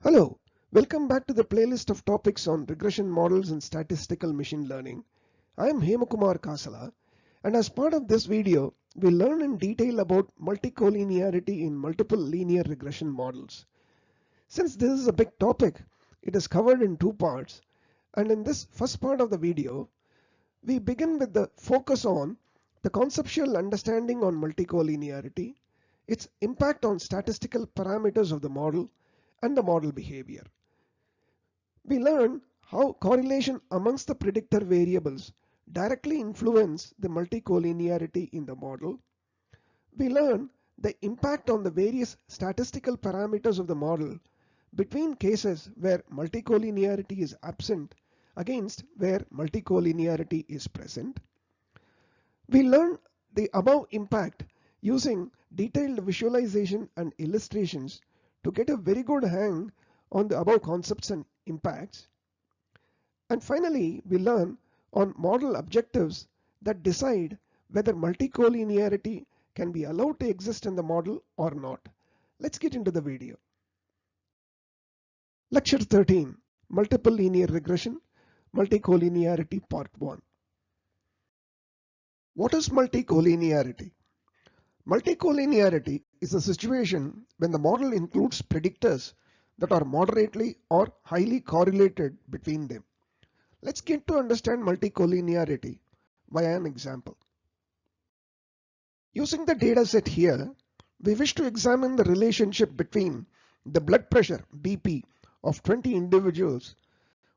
Hello, welcome back to the playlist of topics on regression models and statistical machine learning. I am Hemakumar Kasala, and as part of this video, we learn in detail about multicollinearity in multiple linear regression models. Since this is a big topic, it is covered in two parts, and in this first part of the video, we begin with the focus on the conceptual understanding on multicollinearity, its impact on statistical parameters of the model, and the model behavior. We learn how correlation amongst the predictor variables directly influence the multicollinearity in the model. We learn the impact on the various statistical parameters of the model between cases where multicollinearity is absent against where multicollinearity is present. We learn the above impact using detailed visualization and illustrations to get a very good hang on the above concepts and impacts. And finally, we learn on model objectives that decide whether multicollinearity can be allowed to exist in the model or not. Let's get into the video. Lecture 13, Multiple Linear Regression, Multicollinearity Part 1. What is multicollinearity? Multicollinearity is a situation when the model includes predictors that are moderately or highly correlated between them. Let's get to understand multicollinearity via an example. Using the data set here, we wish to examine the relationship between the blood pressure BP of 20 individuals,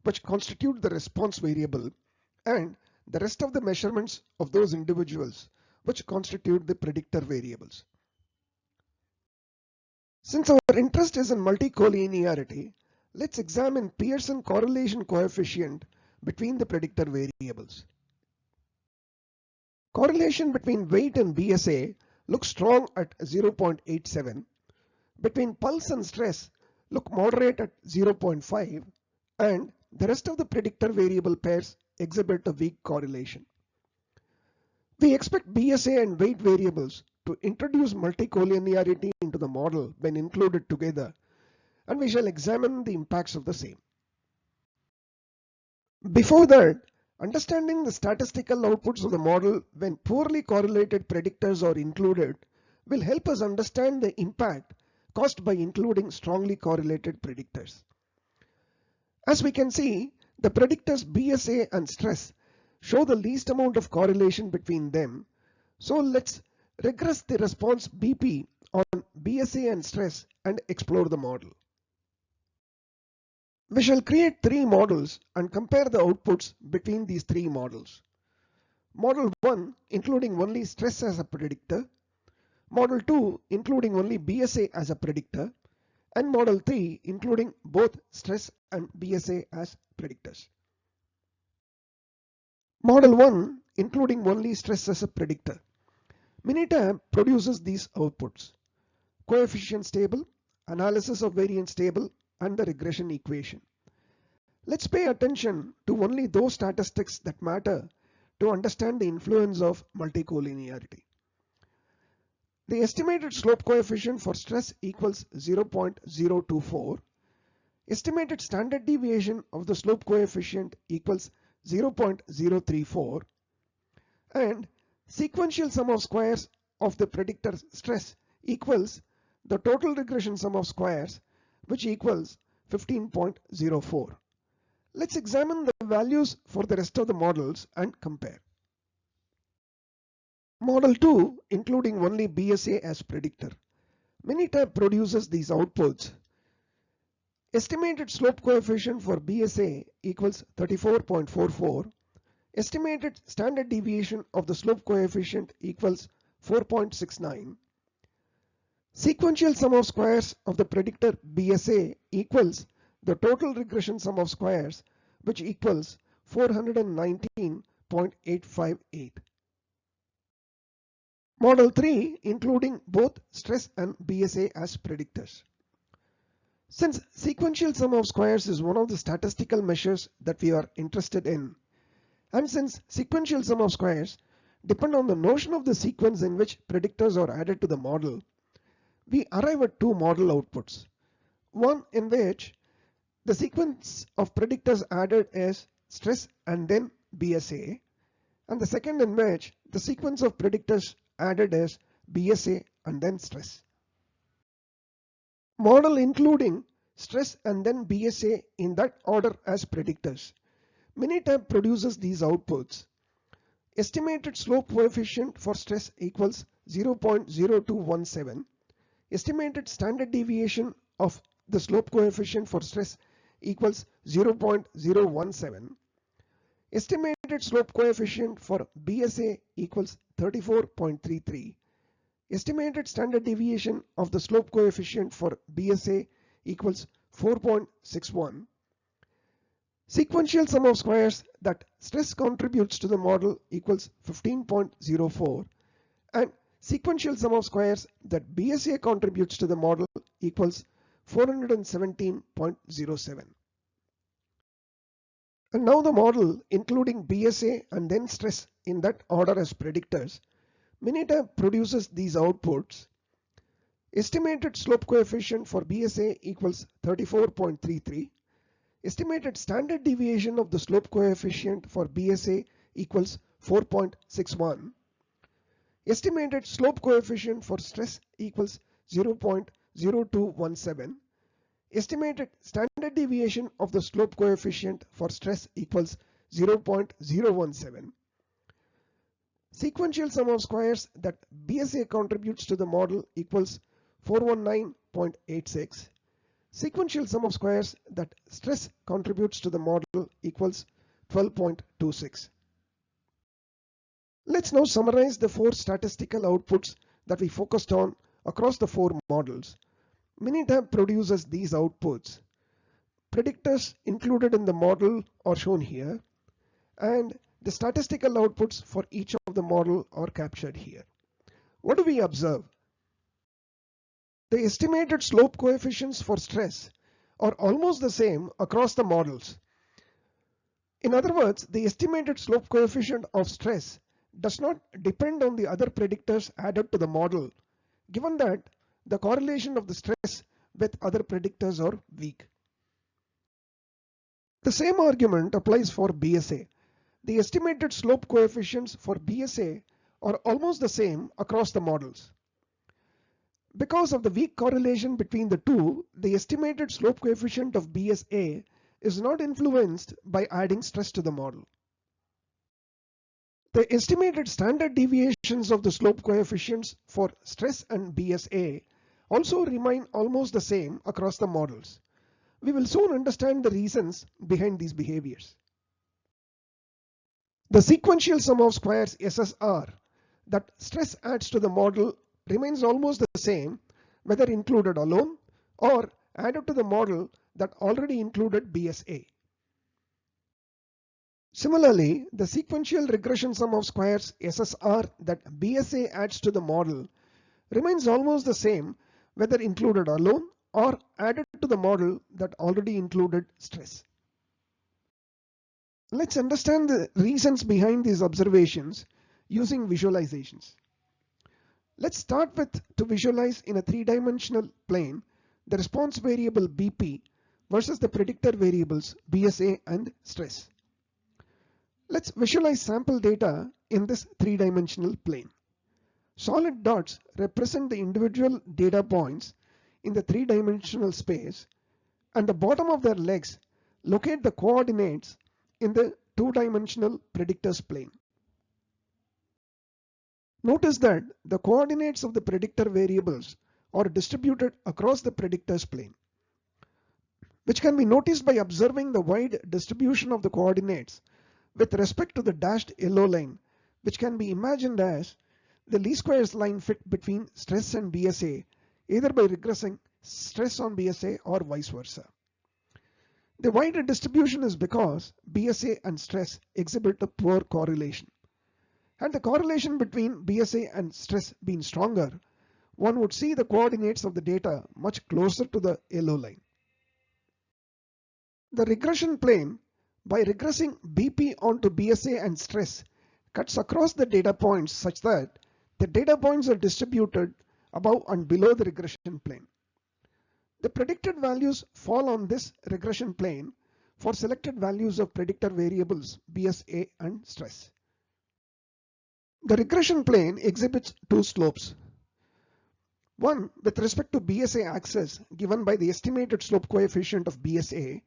which constitute the response variable, and the rest of the measurements of those individuals, which constitute the predictor variables. Since our interest is in multicollinearity, let's examine Pearson correlation coefficient between the predictor variables. Correlation between weight and BSA looks strong at 0.87, between pulse and stress look moderate at 0.5, and the rest of the predictor variable pairs exhibit a weak correlation. We expect BSA and weight variables to introduce multicollinearity into the model when included together, and we shall examine the impacts of the same. Before that, understanding the statistical outputs of the model when poorly correlated predictors are included will help us understand the impact caused by including strongly correlated predictors. As we can see, the predictors BSA and stress show the least amount of correlation between them, so let's regress the response BP on BSA and stress and explore the model. We shall create three models and compare the outputs between these three models. Model 1 including only stress as a predictor, Model 2 including only BSA as a predictor, and Model 3 including both stress and BSA as predictors. Model 1 including only stress as a predictor. Minitab produces these outputs: coefficients table, analysis of variance table, and the regression equation. Let's pay attention to only those statistics that matter to understand the influence of multicollinearity. The estimated slope coefficient for stress equals 0.024. Estimated standard deviation of the slope coefficient equals 0.034. And sequential sum of squares of the predictor stress equals the total regression sum of squares, which equals 15.04. Let's examine the values for the rest of the models and compare. Model 2 including only BSA as predictor. Minitab produces these outputs. Estimated slope coefficient for BSA equals 34.44. Estimated standard deviation of the slope coefficient equals 4.69. Sequential sum of squares of the predictor BSA equals the total regression sum of squares, which equals 419.858. Model 3 including both stress and BSA as predictors. Since sequential sum of squares is one of the statistical measures that we are interested in, and since sequential sum of squares depend on the notion of the sequence in which predictors are added to the model, we arrive at two model outputs. One in which The sequence of predictors added is stress and then BSA, and the second in which the sequence of predictors added is BSA and then stress. Model including stress and then BSA in that order as predictors. Minitab produces these outputs. Estimated slope coefficient for stress equals 0.0217. Estimated standard deviation of the slope coefficient for stress equals 0.017. Estimated slope coefficient for BSA equals 34.33. Estimated standard deviation of the slope coefficient for BSA equals 4.61. Sequential sum of squares that stress contributes to the model equals 15.04, and sequential sum of squares that BSA contributes to the model equals 417.07. And now the model including BSA and then stress in that order as predictors. Minitab produces these outputs. Estimated slope coefficient for BSA equals 34.33. Estimated standard deviation of the slope coefficient for BSA equals 4.61. Estimated slope coefficient for stress equals 0.0217. Estimated standard deviation of the slope coefficient for stress equals 0.017. Sequential sum of squares that BSA contributes to the model equals 419.86. Sequential sum of squares that stress contributes to the model equals 12.26. Let's now summarize the four statistical outputs that we focused on across the four models. Minitab produces these outputs. Predictors included in the model are shown here, and the statistical outputs for each of the model are captured here. What do we observe? The estimated slope coefficients for stress are almost the same across the models. In other words, the estimated slope coefficient of stress does not depend on the other predictors added to the model, given that the correlation of the stress with other predictors are weak. The same argument applies for BSA. The estimated slope coefficients for BSA are almost the same across the models. Because of the weak correlation between the two, the estimated slope coefficient of BSA is not influenced by adding stress to the model. The estimated standard deviations of the slope coefficients for stress and BSA also remain almost the same across the models. We will soon understand the reasons behind these behaviors. The sequential sum of squares SSR that stress adds to the model remains almost the same whether included alone or added to the model that already included BSA. Similarly, the sequential regression sum of squares SSR that BSA adds to the model remains almost the same whether included alone or added to the model that already included stress. Let's understand the reasons behind these observations using visualizations. Let's start with to visualize in a three-dimensional plane the response variable BP versus the predictor variables BSA and stress. Let's visualize sample data in this three-dimensional plane. Solid dots represent the individual data points in the three-dimensional space, and the bottom of their legs locate the coordinates in the two-dimensional predictors plane. Notice that the coordinates of the predictor variables are distributed across the predictors plane, which can be noticed by observing the wide distribution of the coordinates with respect to the dashed yellow line, which can be imagined as the least squares line fit between stress and BSA, either by regressing stress on BSA or vice versa. The wider distribution is because BSA and stress exhibit a poor correlation. Had the correlation between BSA and stress been stronger, one would see the coordinates of the data much closer to the yellow line. The regression plane, by regressing BP onto BSA and stress, cuts across the data points such that the data points are distributed above and below the regression plane. The predicted values fall on this regression plane for selected values of predictor variables BSA and stress. The regression plane exhibits two slopes. One with respect to BSA axis given by the estimated slope coefficient of BSA,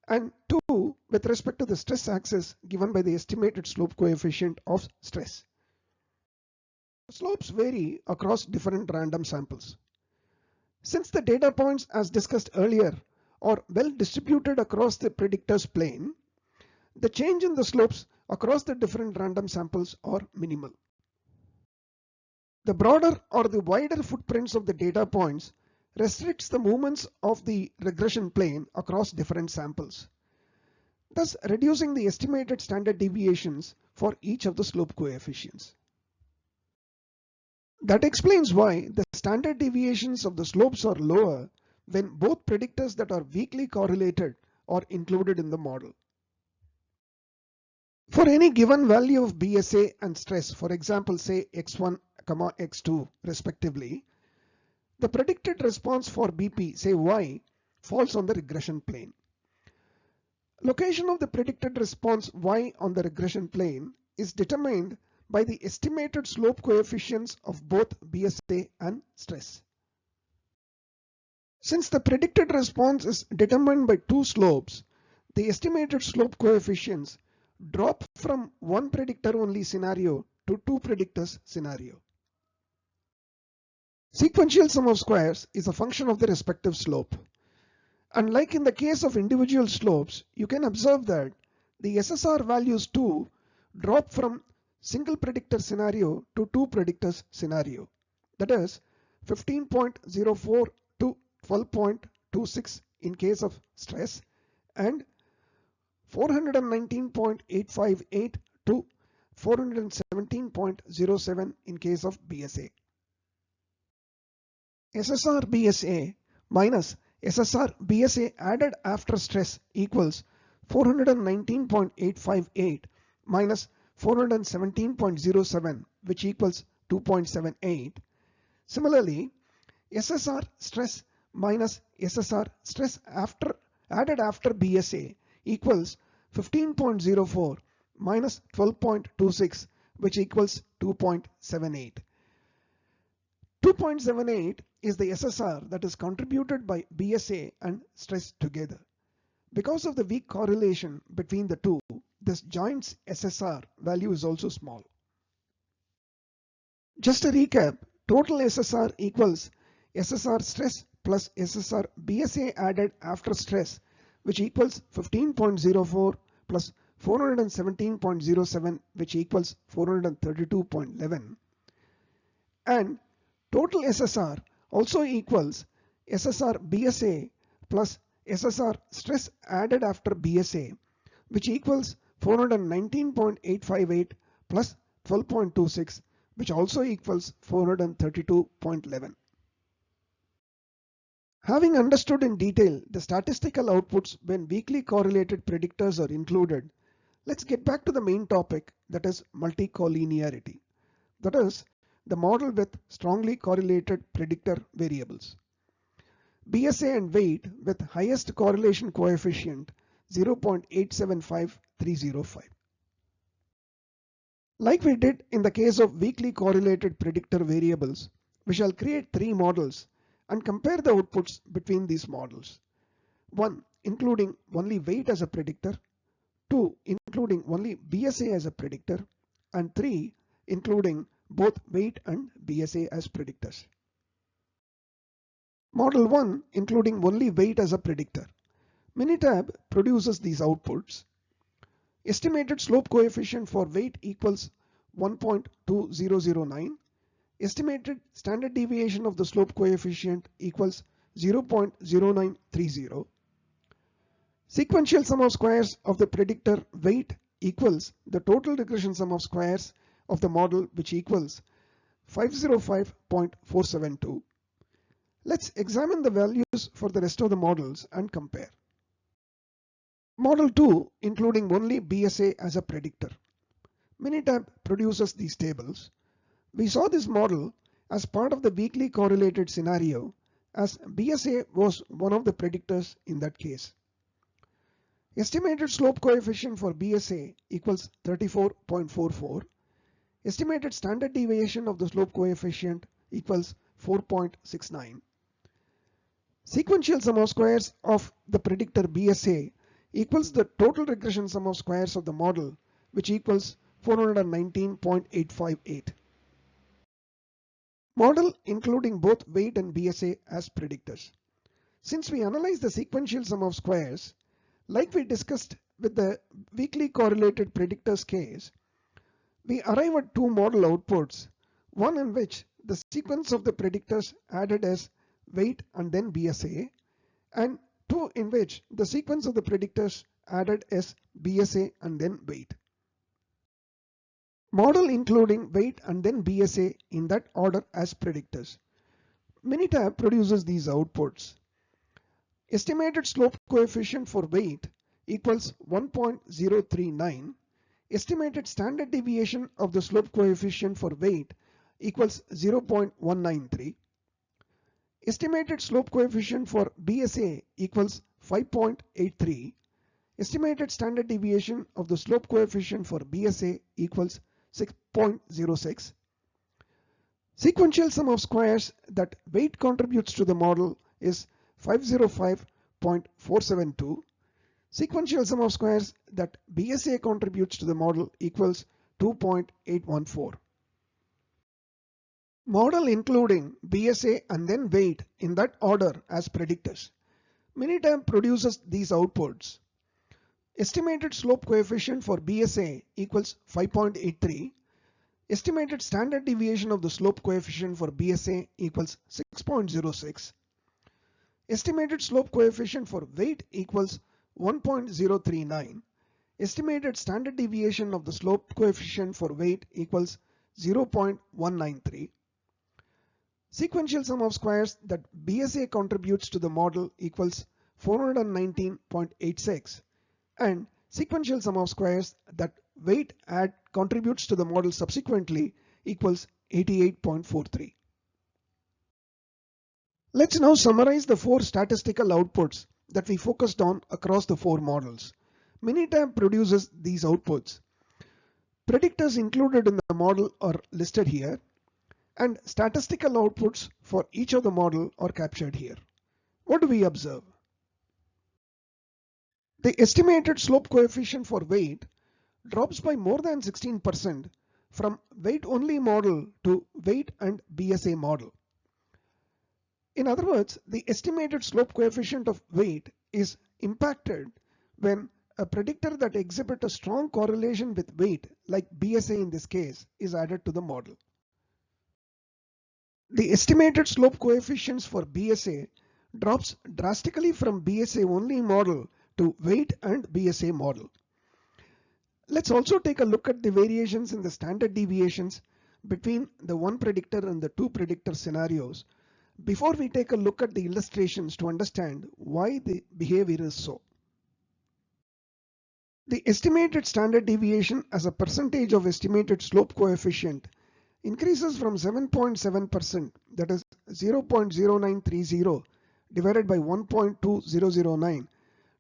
and two with respect to the stress axis given by the estimated slope coefficient of stress. The slopes vary across different random samples. Since the data points, as discussed earlier, are well distributed across the predictor's plane, the change in the slopes across the different random samples are minimal. The broader or the wider footprints of the data points restricts the movements of the regression plane across different samples, thus reducing the estimated standard deviations for each of the slope coefficients. That explains why the standard deviations of the slopes are lower when both predictors that are weakly correlated are included in the model. For any given value of BSA and stress, for example say x1, x2 respectively, the predicted response for BP, say y, falls on the regression plane. Location of the predicted response y on the regression plane is determined by the estimated slope coefficients of both BSA and stress. Since the predicted response is determined by two slopes, the estimated slope coefficients drop from one predictor only scenario to two predictors scenario. Sequential sum of squares is a function of the respective slope. Unlike in the case of individual slopes, you can observe that the SSR values too drop from single predictor scenario to two predictors scenario. That is 15.04 to 12.26 in case of stress and 419.858 to 417.07 in case of BSA. SSR BSA minus SSR BSA added after stress equals 419.858 minus 417.07, which equals 2.78. Similarly, SSR stress minus SSR stress added after BSA equals 15.04 minus 12.26, which equals 2.78. 2.78 is the SSR that is contributed by BSA and stress together. Because of the weak correlation between the two, this joint's SSR value is also small. Just a recap, total SSR equals SSR stress plus SSR BSA added after stress, which equals 15.04 plus 417.07, which equals 432.11. And total SSR also equals SSR BSA plus SSR stress added after BSA, which equals 419.858 plus 12.26, which also equals 432.11. Having understood in detail the statistical outputs when weakly correlated predictors are included, let's get back to the main topic, that is multicollinearity. That is the model with strongly correlated predictor variables. BSA and weight with highest correlation coefficient 0.875305. Like we did in the case of weakly correlated predictor variables, we shall create three models and compare the outputs between these models. 1. Including only weight as a predictor, 2. Including only BSA as a predictor, and 3. Including both weight and BSA as predictors. Model 1 including only weight as a predictor. Minitab produces these outputs. Estimated slope coefficient for weight equals 1.2009. Estimated standard deviation of the slope coefficient equals 0.0930. Sequential sum of squares of the predictor weight equals the total regression sum of squares of the model, which equals 505.472. Let's examine the values for the rest of the models and compare. Model 2 including only BSA as a predictor. Minitab produces these tables. We saw this model as part of the weakly correlated scenario as BSA was one of the predictors in that case. Estimated slope coefficient for BSA equals 34.44. Estimated standard deviation of the slope coefficient equals 4.69. Sequential sum of squares of the predictor BSA equals the total regression sum of squares of the model, which equals 419.858. Model including both weight and BSA as predictors. Since we analyze the sequential sum of squares, like we discussed with the weakly correlated predictors case, we arrive at two model outputs, one in which the sequence of the predictors added as weight and then BSA, and two in which the sequence of the predictors added as BSA and then weight. Model including weight and then BSA in that order as predictors. Minitab produces these outputs. Estimated slope coefficient for weight equals 1.039. Estimated standard deviation of the slope coefficient for weight equals 0.193. Estimated slope coefficient for BSA equals 5.83. Estimated standard deviation of the slope coefficient for BSA equals 6.06. Sequential sum of squares that weight contributes to the model is 505.472. Sequential sum of squares that BSA contributes to the model equals 2.814. Model including BSA and then weight in that order as predictors. Minitab produces these outputs. Estimated slope coefficient for BSA equals 5.83. Estimated standard deviation of the slope coefficient for BSA equals 6.06. Estimated slope coefficient for weight equals 1.039. Estimated standard deviation of the slope coefficient for weight equals 0.193. Sequential sum of squares that BSA contributes to the model equals 419.86, and sequential sum of squares that weight contributes to the model subsequently equals 88.43. Let's now summarize the four statistical outputs that we focused on across the four models. Minitab produces these outputs. Predictors included in the model are listed here, and statistical outputs for each of the model are captured here. What do we observe? The estimated slope coefficient for weight drops by more than 16% from weight only model to weight and BSA model. In other words, the estimated slope coefficient of weight is impacted when a predictor that exhibits a strong correlation with weight, like BSA in this case, is added to the model. The estimated slope coefficients for BSA drops drastically from BSA only model to weight and BSA model. Let's also take a look at the variations in the standard deviations between the one predictor and the two predictor scenarios before we take a look at the illustrations to understand why the behavior is so. The estimated standard deviation as a percentage of estimated slope coefficient increases from 7.7%, that is 0.0930 divided by 1.2009,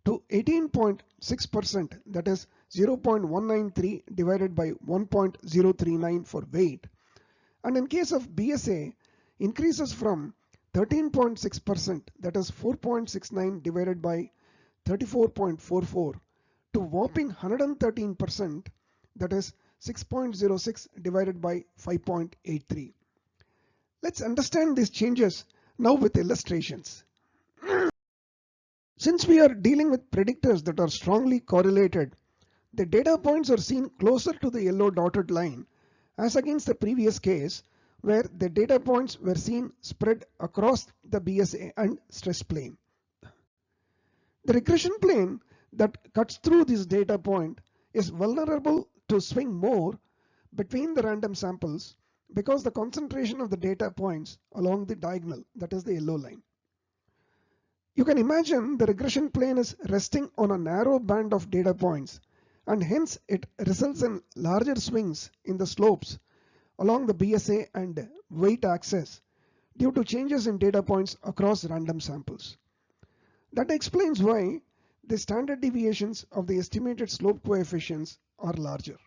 to 18.6%, that is 0.193 divided by 1.039 for weight, and in case of BSA increases from 13.6%, that is 4.69 divided by 34.44, to whopping 113%, that is 6.06 divided by 5.83. Let's understand these changes now with illustrations. Since we are dealing with predictors that are strongly correlated, the data points are seen closer to the yellow dotted line as against the previous case where the data points were seen spread across the BSA and stress plane. The regression plane that cuts through this data point is vulnerable to swing more between the random samples because the concentration of the data points along the diagonal, that is the yellow line. You can imagine the regression plane is resting on a narrow band of data points, and hence it results in larger swings in the slopes along the BSA and weight axis due to changes in data points across random samples. That explains why the standard deviations of the estimated slope coefficients are larger.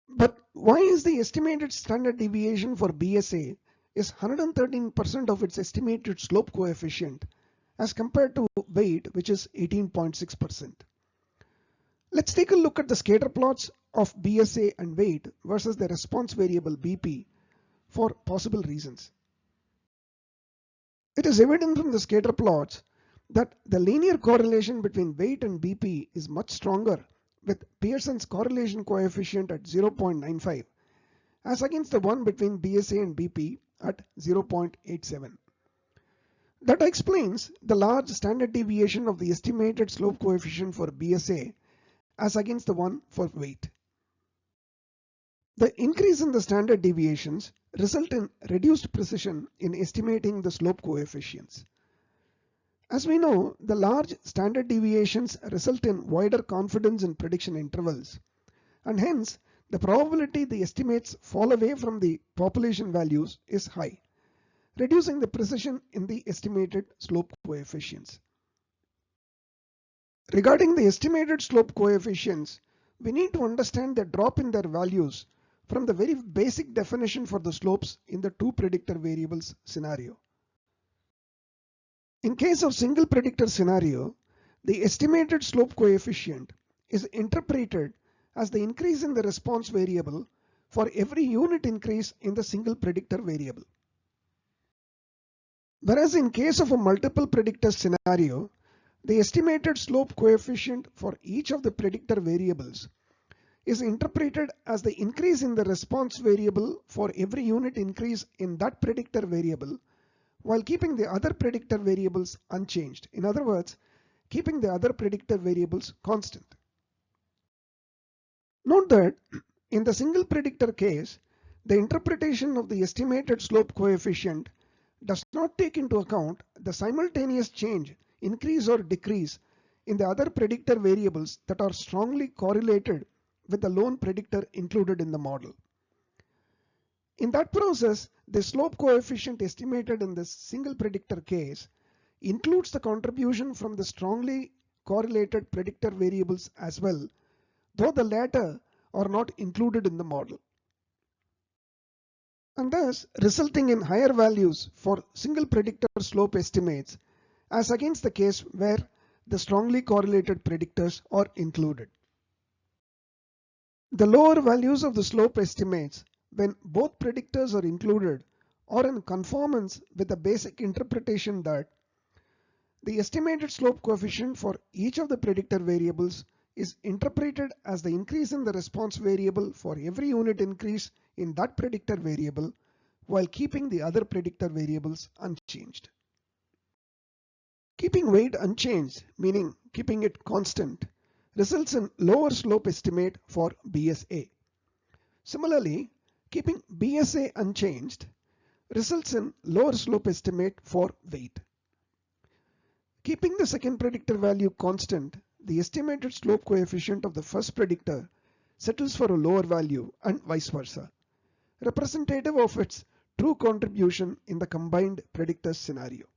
But why is the estimated standard deviation for BSA is 113% of its estimated slope coefficient as compared to weight, which is 18.6%? Let's take a look at the scatter plots of BSA and weight versus the response variable BP for possible reasons. It is evident from the scatter plots that the linear correlation between weight and BP is much stronger with Pearson's correlation coefficient at 0.95 as against the one between BSA and BP at 0.87. That explains the large standard deviation of the estimated slope coefficient for BSA as against the one for weight. The increase in the standard deviations result in reduced precision in estimating the slope coefficients. As we know, the large standard deviations result in wider confidence in prediction intervals, and hence the probability the estimates fall away from the population values is high, reducing the precision in the estimated slope coefficients. Regarding the estimated slope coefficients, we need to understand the drop in their values from the very basic definition for the slopes in the two predictor variables scenario. In case of single predictor scenario, the estimated slope coefficient is interpreted as the increase in the response variable for every unit increase in the single predictor variable. Whereas in case of a multiple predictor scenario, the estimated slope coefficient for each of the predictor variables is interpreted as the increase in the response variable for every unit increase in that predictor variable, while keeping the other predictor variables unchanged. In other words, keeping the other predictor variables constant. Note that in the single predictor case, the interpretation of the estimated slope coefficient does not take into account the simultaneous change, increase or decrease in the other predictor variables that are strongly correlated with the lone predictor included in the model. In that process, the slope coefficient estimated in the single predictor case includes the contribution from the strongly correlated predictor variables as well, though the latter are not included in the model, and thus resulting in higher values for single predictor slope estimates as against the case where the strongly correlated predictors are included. The lower values of the slope estimates when both predictors are included are in conformance with the basic interpretation that the estimated slope coefficient for each of the predictor variables is interpreted as the increase in the response variable for every unit increase in that predictor variable, while keeping the other predictor variables unchanged. Keeping weight unchanged, meaning keeping it constant, results in lower slope estimate for BSA. Similarly, keeping BSA unchanged results in lower slope estimate for weight. Keeping the second predictor value constant, the estimated slope coefficient of the first predictor settles for a lower value and vice versa, representative of its true contribution in the combined predictor scenario.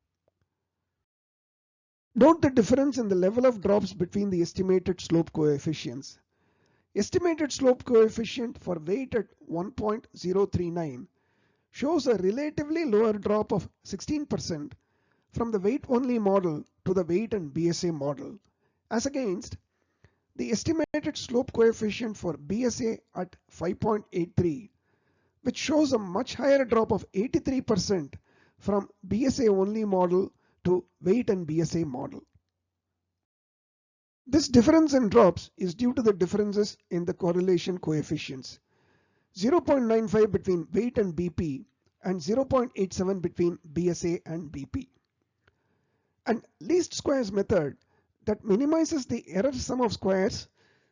Note the difference in the level of drops between the estimated slope coefficients. Estimated slope coefficient for weight at 1.039 shows a relatively lower drop of 16% from the weight only model to the weight and BSA model, as against the estimated slope coefficient for BSA at 5.83, which shows a much higher drop of 83% from BSA only model to weight and BSA model. This difference in drops is due to the differences in the correlation coefficients, 0.95 between weight and BP and 0.87 between BSA and BP. And least squares method that minimizes the error sum of squares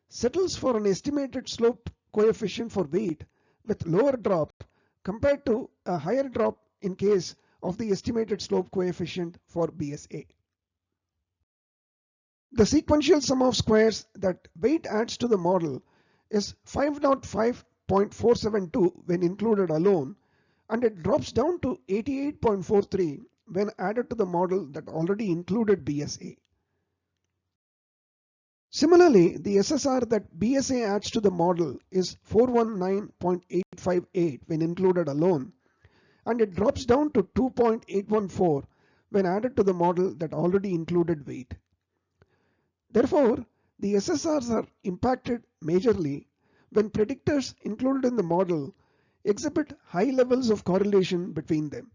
settles for an estimated slope coefficient for weight with lower drop compared to a higher drop in case of the estimated slope coefficient for BSA. The sequential sum of squares that weight adds to the model is 505.472 when included alone and it drops down to 88.43 when added to the model that already included BSA. Similarly, the SSR that BSA adds to the model is 419.858 when included alone, and it drops down to 2.814 when added to the model that already included weight. Therefore, the SSRs are impacted majorly when predictors included in the model exhibit high levels of correlation between them.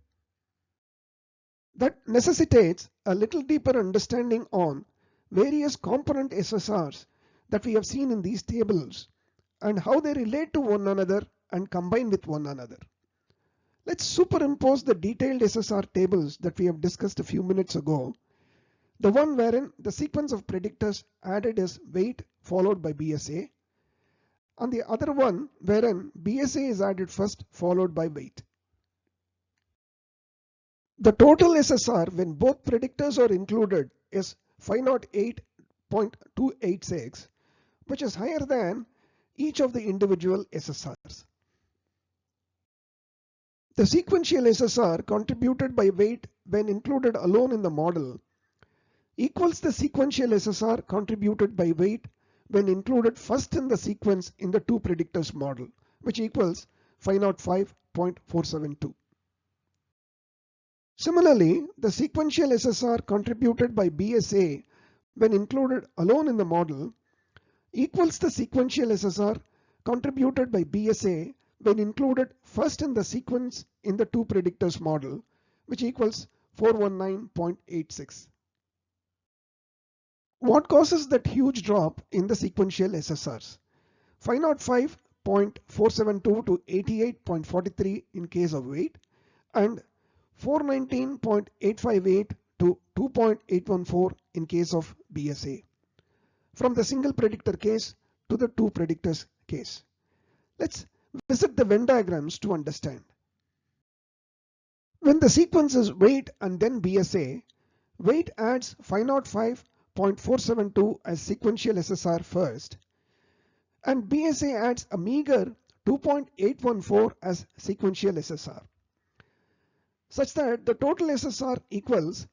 That necessitates a little deeper understanding on various component SSRs that we have seen in these tables and how they relate to one another and combine with one another. Let's superimpose the detailed SSR tables that we have discussed a few minutes ago. The one wherein the sequence of predictors added is weight followed by BSA, and the other one wherein BSA is added first followed by weight. The total SSR when both predictors are included is 508.286, which is higher than each of the individual SSRs. The sequential SSR contributed by weight when included alone in the model equals the sequential SSR contributed by weight when included first in the sequence in the two predictors model, which equals 505.472. Similarly, the sequential SSR contributed by BSA when included alone in the model equals the sequential SSR contributed by BSA when included first in the sequence in the two predictors model, which equals 419.86. What causes that huge drop in the sequential SSRs? 505.472 to 88.43 in case of weight, and 419.858 to 2.814 in case of BSA, from the single predictor case to the two predictors case. Let's visit the Venn diagrams to understand. When the sequence is weight and then BSA, weight adds 505.472 as sequential SSR first, and BSA adds a meager 2.814 as sequential SSR, such that the total SSR equals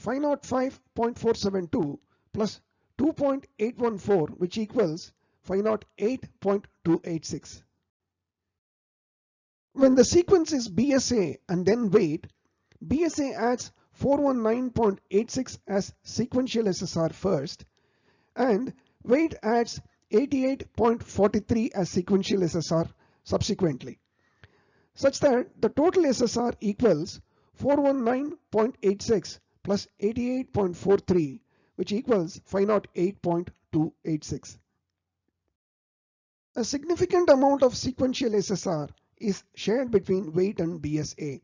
505.472 plus 2.814, which equals 508.286. When the sequence is BSA and then weight, BSA adds 419.86 as sequential SSR first, and weight adds 88.43 as sequential SSR subsequently, such that the total SSR equals 419.86 plus 88.43, which equals 508.286. A significant amount of sequential SSR is shared between weight and BSA,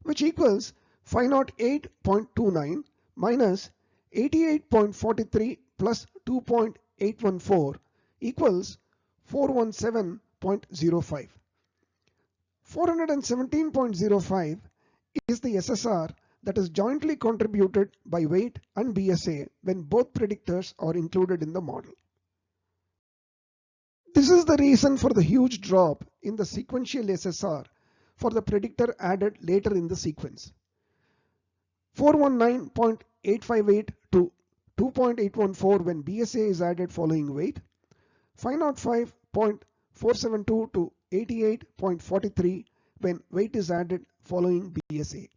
which equals 508.29 minus 88.43 plus 2.814 equals 417.05. 417.05 is the SSR that is jointly contributed by weight and BSA when both predictors are included in the model. This is the reason for the huge drop in the sequential SSR for the predictor added later in the sequence. 419.858 to 2.814 when BSA is added following weight, 505.472 to 88.43 when weight is added following BSA.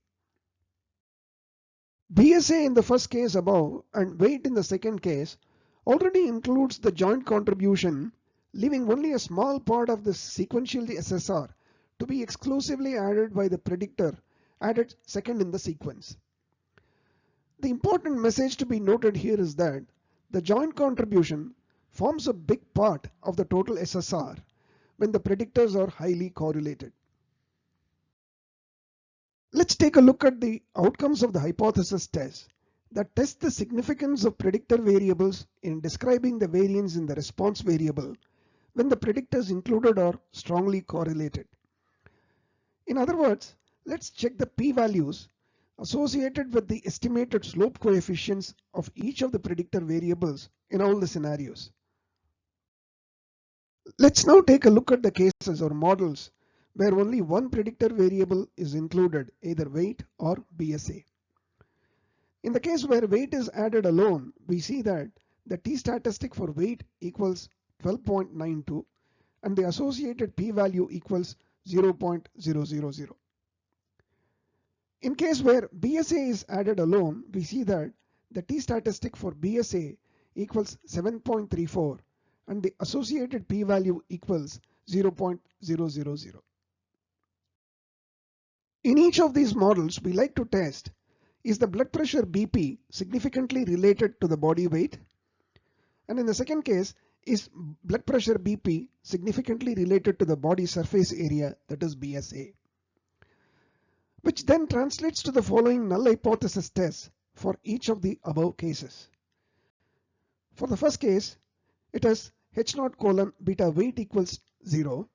BSA in the first case above and weight in the second case already includes the joint contribution, leaving only a small part of the sequential SSR to be exclusively added by the predictor added second in the sequence. The important message to be noted here is that the joint contribution forms a big part of the total SSR when the predictors are highly correlated. Let's take a look at the outcomes of the hypothesis test that test the significance of predictor variables in describing the variance in the response variable when the predictors included are strongly correlated. In other words, let's check the p-values associated with the estimated slope coefficients of each of the predictor variables in all the scenarios. Let's now take a look at the cases or models where only one predictor variable is included, either weight or BSA. In the case where weight is added alone, we see that the t-statistic for weight equals 12.92 and the associated p-value equals 0.000. In case where BSA is added alone, we see that the t-statistic for BSA equals 7.34 and the associated p-value equals 0.000. In each of these models, we like to test, is the blood pressure BP significantly related to the body weight? And in the second case, is blood pressure BP significantly related to the body surface area, that is BSA? Which then translates to the following null hypothesis test for each of the above cases. For the first case, it is H0 colon beta weight equals 0,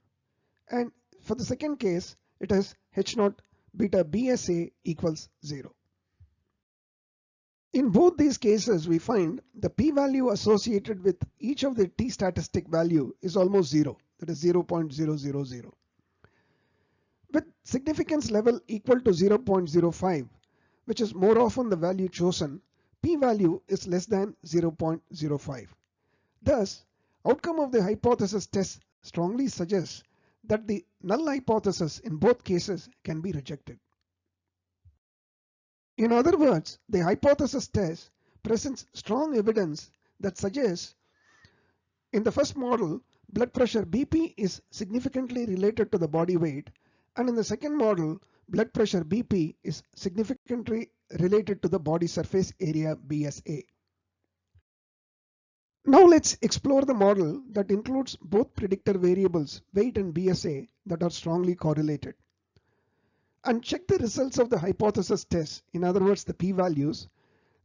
and for the second case, it is H0 beta BSA equals 0. In both these cases, we find the p-value associated with each of the t-statistic value is almost 0, that is 0.000. With significance level equal to 0.05, which is more often the value chosen, p-value is less than 0.05. Thus, outcome of the hypothesis test strongly suggests that the null hypothesis in both cases can be rejected. In other words, the hypothesis test presents strong evidence that suggests in the first model, blood pressure BP is significantly related to the body weight, and in the second model, blood pressure BP is significantly related to the body surface area BSA. Now let's explore the model that includes both predictor variables, weight and BSA, that are strongly correlated. And check the results of the hypothesis test, in other words the p-values,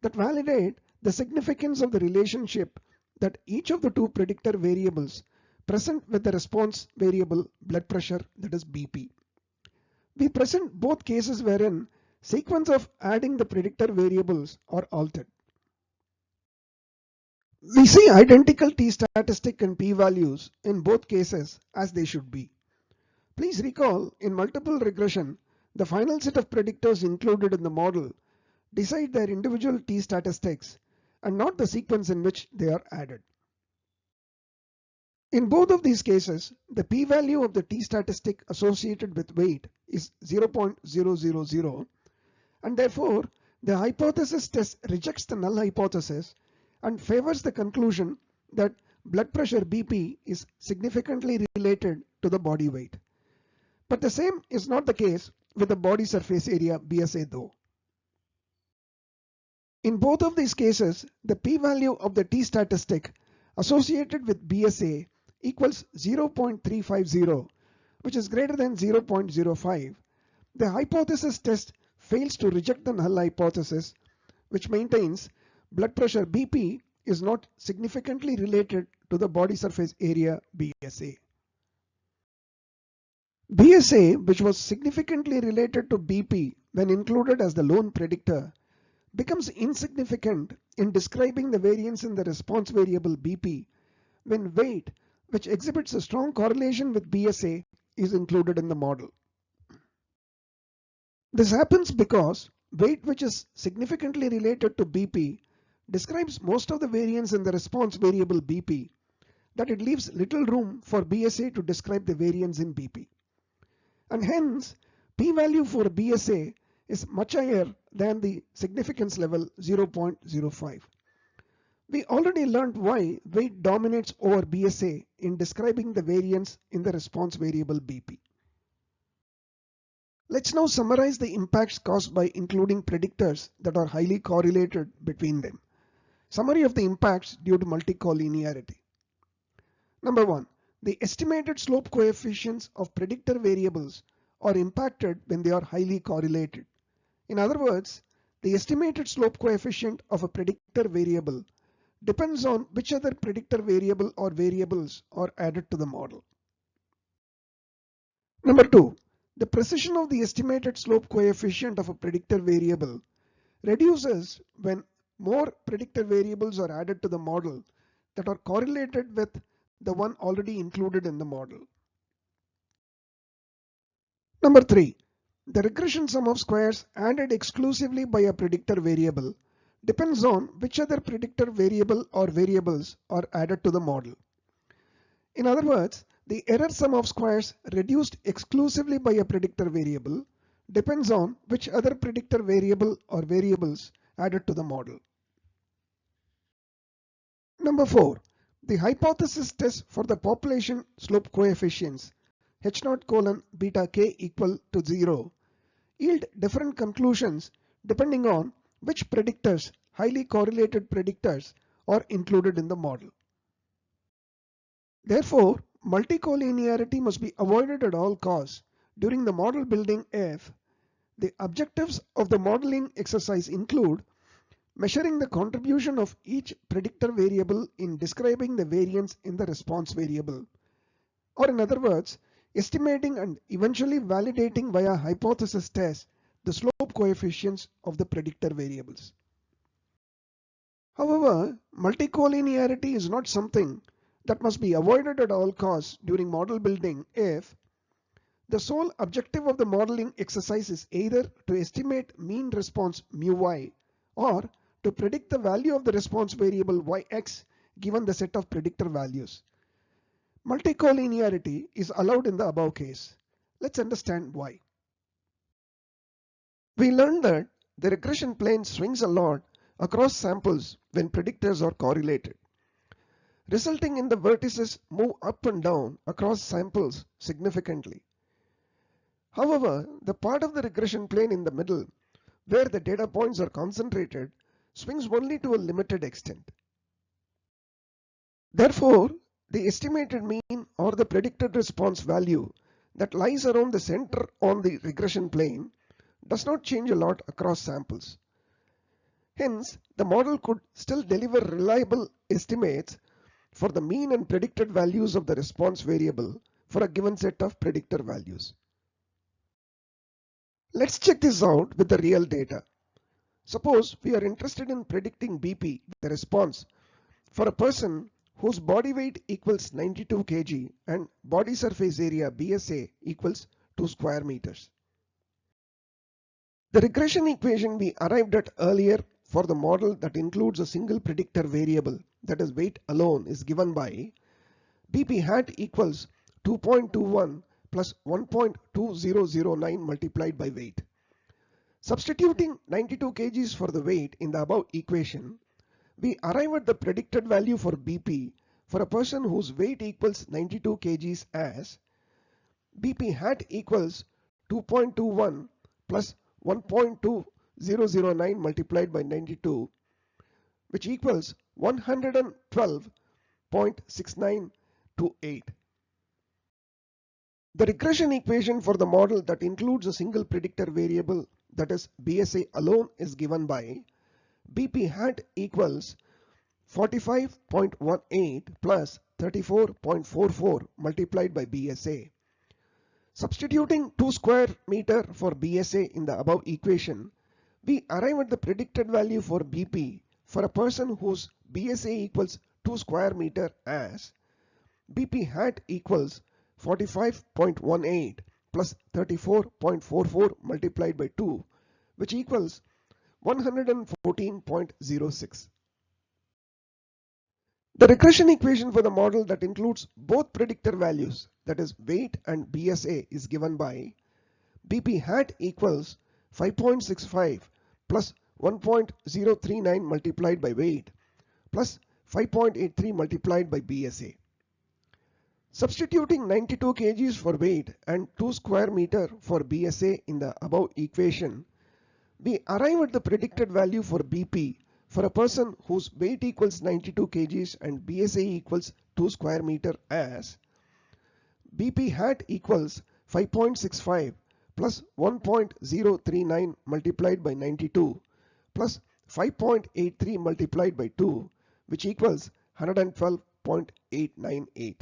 that validate the significance of the relationship that each of the two predictor variables present with the response variable blood pressure, that is BP. We present both cases wherein sequence of adding the predictor variables are altered. We see identical t-statistic and p-values in both cases as they should be. Please recall, in multiple regression, the final set of predictors included in the model decide their individual t-statistics and not the sequence in which they are added. In both of these cases, the p-value of the t-statistic associated with weight is 0.000, and therefore the hypothesis test rejects the null hypothesis and favors the conclusion that blood pressure BP is significantly related to the body weight. But the same is not the case with the body surface area BSA though. In both of these cases, the p-value of the t-statistic associated with BSA equals 0.350, which is greater than 0.05. The hypothesis test fails to reject the null hypothesis, which maintains blood pressure BP is not significantly related to the body surface area BSA. BSA, which was significantly related to BP when included as the lone predictor, becomes insignificant in describing the variance in the response variable BP when weight, which exhibits a strong correlation with BSA, is included in the model. This happens because weight, which is significantly related to BP, describes most of the variance in the response variable BP, that it leaves little room for BSA to describe the variance in BP. And hence, p-value for BSA is much higher than the significance level 0.05. We already learned why weight dominates over BSA in describing the variance in the response variable BP. Let's now summarize the impacts caused by including predictors that are highly correlated between them. Summary of the impacts due to multicollinearity. Number 1. The estimated slope coefficients of predictor variables are impacted when they are highly correlated. In other words, the estimated slope coefficient of a predictor variable depends on which other predictor variable or variables are added to the model. Number 2. The precision of the estimated slope coefficient of a predictor variable reduces when more predictor variables are added to the model that are correlated with the one already included in the model. Number 3. The regression sum of squares added exclusively by a predictor variable depends on which other predictor variable or variables are added to the model. In other words, the error sum of squares reduced exclusively by a predictor variable depends on which other predictor variable or variables added to the model. Number 4. The hypothesis test for the population slope coefficients H0 beta k equal to 0 yield different conclusions depending on which predictors, highly correlated predictors, are included in the model. Therefore, multicollinearity must be avoided at all costs during the model building if the objectives of the modeling exercise include measuring the contribution of each predictor variable in describing the variance in the response variable, or in other words, estimating and eventually validating via hypothesis test the slope coefficients of the predictor variables. However, multicollinearity is not something that must be avoided at all costs during model building if the sole objective of the modeling exercise is either to estimate mean response μy or to predict the value of the response variable yx given the set of predictor values. Multicollinearity is allowed in the above case. Let's understand why. We learned that the regression plane swings a lot across samples when predictors are correlated, resulting in the vertices move up and down across samples significantly. However, the part of the regression plane in the middle, where the data points are concentrated, swings only to a limited extent. Therefore, the estimated mean or the predicted response value that lies around the center on the regression plane does not change a lot across samples. Hence, the model could still deliver reliable estimates for the mean and predicted values of the response variable for a given set of predictor values. Let's check this out with the real data. Suppose we are interested in predicting BP, the response, for a person whose body weight equals 92 kg and body surface area BSA equals 2 square meters. The regression equation we arrived at earlier for the model that includes a single predictor variable, that is weight alone, is given by BP hat equals 2.21 plus 1.2009 multiplied by weight. Substituting 92 kgs for the weight in the above equation, we arrive at the predicted value for BP for a person whose weight equals 92 kgs as BP hat equals 2.21 plus 1.2009 multiplied by 92, which equals 112.6928. The regression equation for the model that includes a single predictor variable, that is BSA alone, is given by BP hat equals 45.18 plus 34.44 multiplied by BSA. Substituting 2 square meter for BSA in the above equation, we arrive at the predicted value for BP for a person whose BSA equals 2 square meter as BP hat equals 45.18 plus 34.44 multiplied by 2, which equals 114.06. The regression equation for the model that includes both predictor values, that is weight and BSA, is given by BP hat equals 5.65 plus 1.039 multiplied by weight plus 5.83 multiplied by BSA. Substituting 92 kgs for weight and 2 square meter for BSA in the above equation, we arrive at the predicted value for BP for a person whose weight equals 92 kgs and BSA equals 2 square meter as BP hat equals 5.65 plus 1.039 multiplied by 92 plus 5.83 multiplied by 2, which equals 112.898.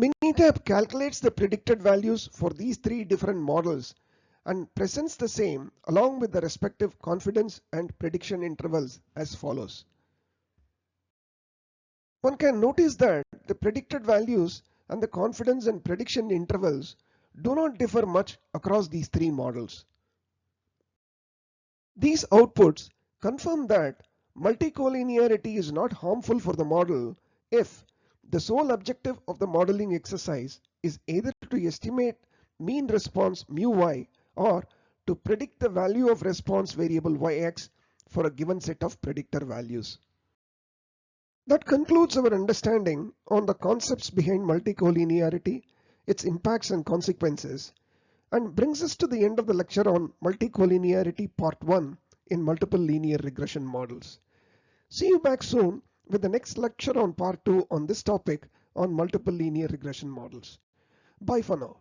Minitab calculates the predicted values for these three different models and presents the same along with the respective confidence and prediction intervals as follows. One can notice that the predicted values and the confidence and prediction intervals do not differ much across these three models. These outputs confirm that multicollinearity is not harmful for the model if the sole objective of the modeling exercise is either to estimate mean response μy or to predict the value of response variable yx for a given set of predictor values. That concludes our understanding on the concepts behind multicollinearity, its impacts and consequences, and brings us to the end of the lecture on multicollinearity part 1 in multiple linear regression models. See you back soon with the next lecture on part 2 on this topic on multiple linear regression models. Bye for now.